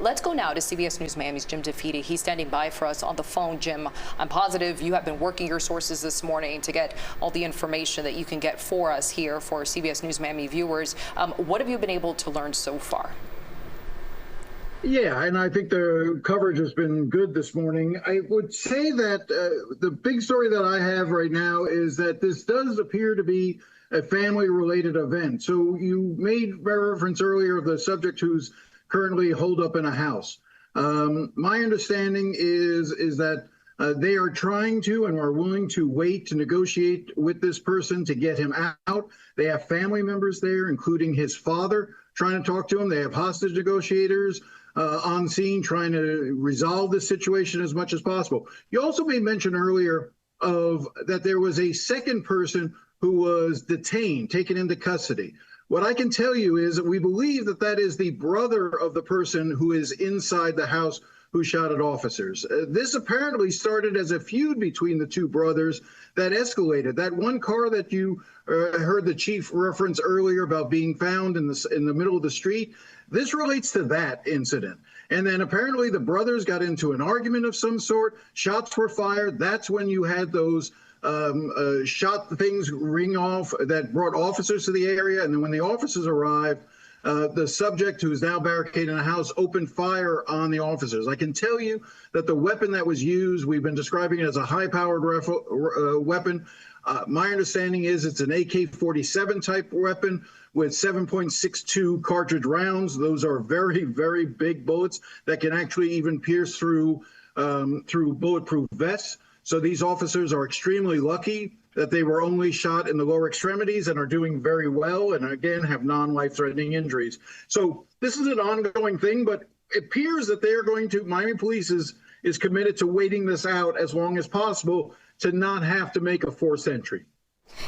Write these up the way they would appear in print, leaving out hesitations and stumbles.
Let's go now to CBS News Miami's Jim DeFede. He's standing by for us on the phone. Jim, I'm positive you have been working your sources this morning to get all the information that you can get for us here for CBS News Miami viewers. What have you been able to learn so far? Yeah, and I think the coverage has been good this morning. I would say that the big story that I have right now is that this does appear to be a family-related event. So you made reference earlier of the subject who's currently holed up in a house. My understanding is that they are trying to and are willing to wait to negotiate with this person to get him out. They have family members there, including his father, trying to talk to him. They have hostage negotiators on scene trying to resolve this situation as much as possible. You also made mention earlier of that there was a second person who was detained, taken into custody. What I can tell you is that we believe that that is the brother of the person who is inside the house who shot at officers. This apparently started as a feud between the two brothers that escalated. That one car that you heard the chief reference earlier about being found in the middle of the street, this relates to that incident. And then apparently the brothers got into an argument of some sort. Shots were fired. That's when you had those shot things ring off that brought officers to the area. And then when the officers arrived, the subject, who is now barricaded in a house, opened fire on the officers. I can tell you that the weapon that was used, we've been describing it as a high-powered weapon. My understanding is it's an AK-47 type weapon with 7.62 cartridge rounds. Those are very, very big bullets that can actually even pierce through bulletproof vests. So these officers are extremely lucky that they were only shot in the lower extremities and are doing very well, and again have non-life-threatening injuries. So this is an ongoing thing, but it appears that they are going to, Miami Police is committed to waiting this out as long as possible to not have to make a forced entry.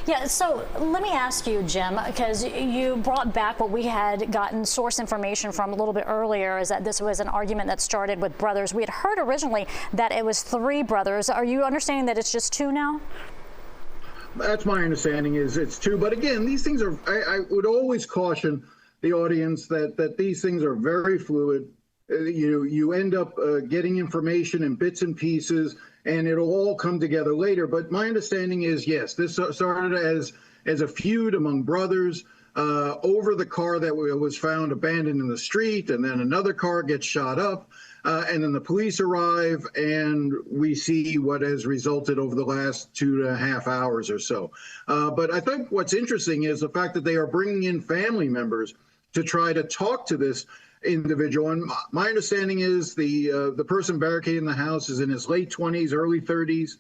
Yeah, so let me ask you, Jim, because you brought back what we had gotten source information from a little bit earlier, is that this was an argument that started with brothers. We had heard originally that it was 3 brothers. Are you understanding that it's just 2 now? That's my understanding, is it's 2. But again, these things are, I would always caution the audience that these things are very fluid. You end up getting information in bits and pieces, and it'll all come together later. But my understanding is, yes, this started as a feud among brothers over the car that was found abandoned in the street, and then another car gets shot up, and then the police arrive, and we see what has resulted over the last 2.5 hours or so. But I think what's interesting is the fact that they are bringing in family members to try to talk to this individual. And my understanding is the person barricaded in the house is in his late 20s, early 30s.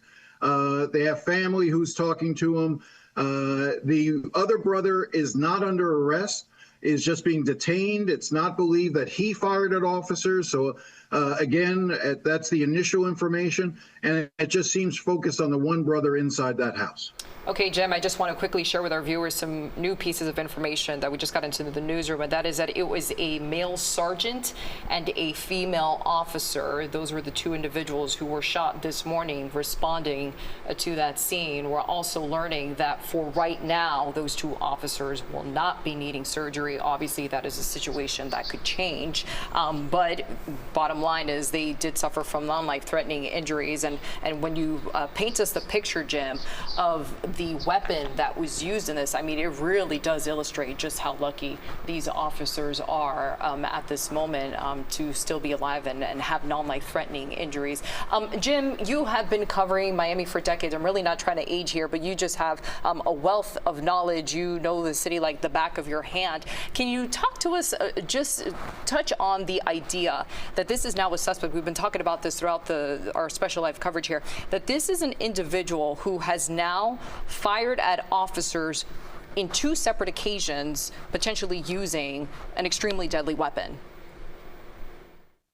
They have family who's talking to him. The other brother is not under arrest, is just being detained. It's not believed that he fired at officers. So again, that's the initial information, and it just seems focused on the one brother inside that house. Okay, Jim, I just want to quickly share with our viewers some new pieces of information that we just got into the newsroom, and that is that it was a male sergeant and a female officer. Those were the 2 individuals who were shot this morning responding to that scene. We're also learning that for right now, those 2 officers will not be needing surgery. Obviously, that is a situation that could change. But bottom line is they did suffer from non-life-threatening injuries. And when you paint us the picture, Jim, of the weapon that was used in this, I mean, it really does illustrate just how lucky these officers are at this moment to still be alive and have non-life-threatening injuries. Jim, you have been covering Miami for decades. I'm really not trying to age here, but you just have a wealth of knowledge. You know the city like the back of your hand. Can you talk to us, just touch on the idea that this is now a suspect? We've been talking about this throughout our special live coverage here, that this is an individual who has now fired at officers in 2 separate occasions, potentially using an extremely deadly weapon.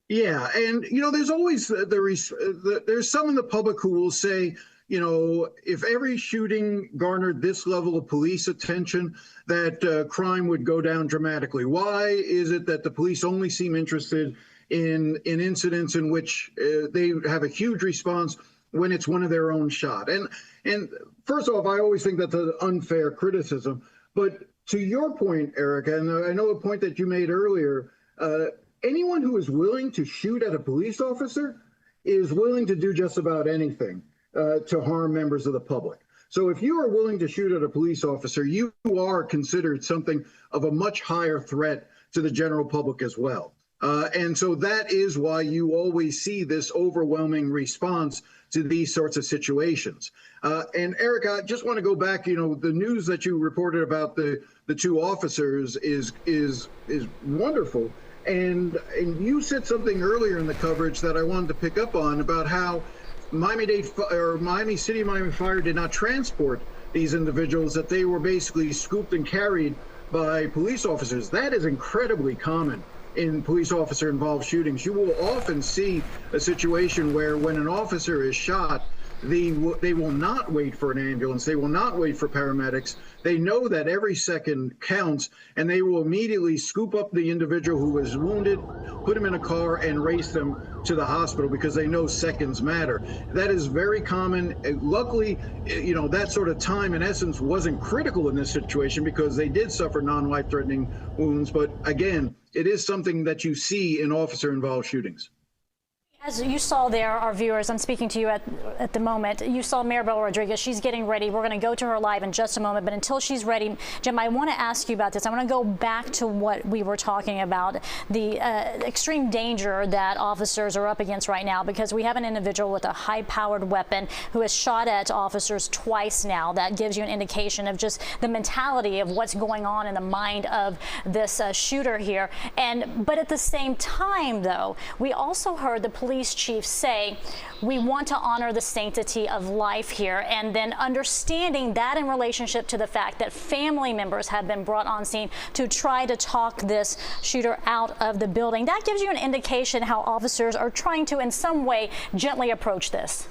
Yeah, and there's always there's some in the public who will say, if every shooting garnered this level of police attention, that crime would go down dramatically. Why is it that the police only seem interested in incidents in which they have a huge response when it's one of their own shot? And first off, I always think that's an unfair criticism. But to your point, Erica, and I know a point that you made earlier, anyone who is willing to shoot at a police officer is willing to do just about anything to harm members of the public. So if you are willing to shoot at a police officer, you are considered something of a much higher threat to the general public as well. And so that is why you always see this overwhelming response to these sorts of situations. And Eric, I just want to go back, the news that you reported about the two officers is wonderful. And you said something earlier in the coverage that I wanted to pick up on about how Miami City Miami Fire did not transport these individuals, that they were basically scooped and carried by police officers. That is incredibly common in police officer involved shootings. You will often see a situation where when an officer is shot, they will not wait for an ambulance. They will not wait for paramedics. They know that every second counts, and they will immediately scoop up the individual who was wounded, put him in a car, and race them to the hospital because they know seconds matter. That is very common. Luckily, that sort of time, in essence, wasn't critical in this situation because they did suffer non-life-threatening wounds. But again, it is something that you see in officer-involved shootings. As you saw there, our viewers, I'm speaking to you at the moment, you saw Maribel Rodriguez. She's getting ready. We're going to go to her live in just a moment. But until she's ready, Jim, I want to ask you about this. I want to go back to what we were talking about, the extreme danger that officers are up against right now, because we have an individual with a high-powered weapon who has shot at officers twice now. That gives you an indication of just the mentality of what's going on in the mind of this shooter here. But at the same time, though, we also heard the police chief say, we want to honor the sanctity of life here, and then understanding that in relationship to the fact that family members have been brought on scene to try to talk this shooter out of the building. That gives you an indication how officers are trying to, in some way, gently approach this.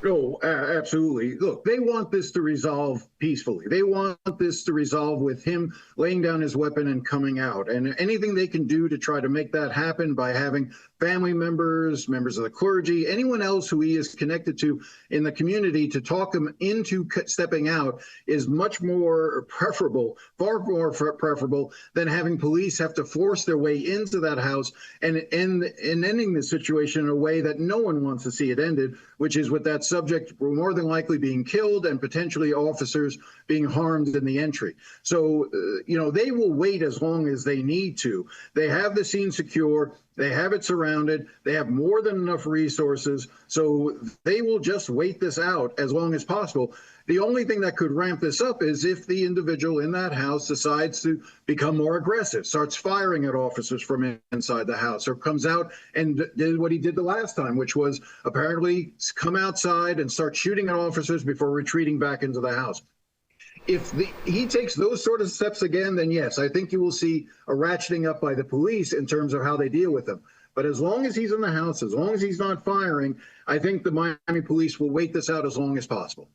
Oh, absolutely. Look, they want this to resolve peacefully. They want this to resolve with him laying down his weapon and coming out. And anything they can do to try to make that happen by having family members, members of the clergy, anyone else who he is connected to in the community to talk him into stepping out is much more preferable, far more preferable than having police have to force their way into that house and ending the situation in a way that no one wants to see it ended, which is with that subject more than likely being killed and potentially officers being harmed in the entry. So, they will wait as long as they need to. They have the scene secure. They have it surrounded. They have more than enough resources. So they will just wait this out as long as possible. The only thing that could ramp this up is if the individual in that house decides to become more aggressive, starts firing at officers from inside the house, or comes out and did what he did the last time, which was apparently come outside and start shooting at officers before retreating back into the house. If he takes those sort of steps again, then yes, I think you will see a ratcheting up by the police in terms of how they deal with him. But as long as he's in the house, as long as he's not firing, I think the Miami police will wait this out as long as possible.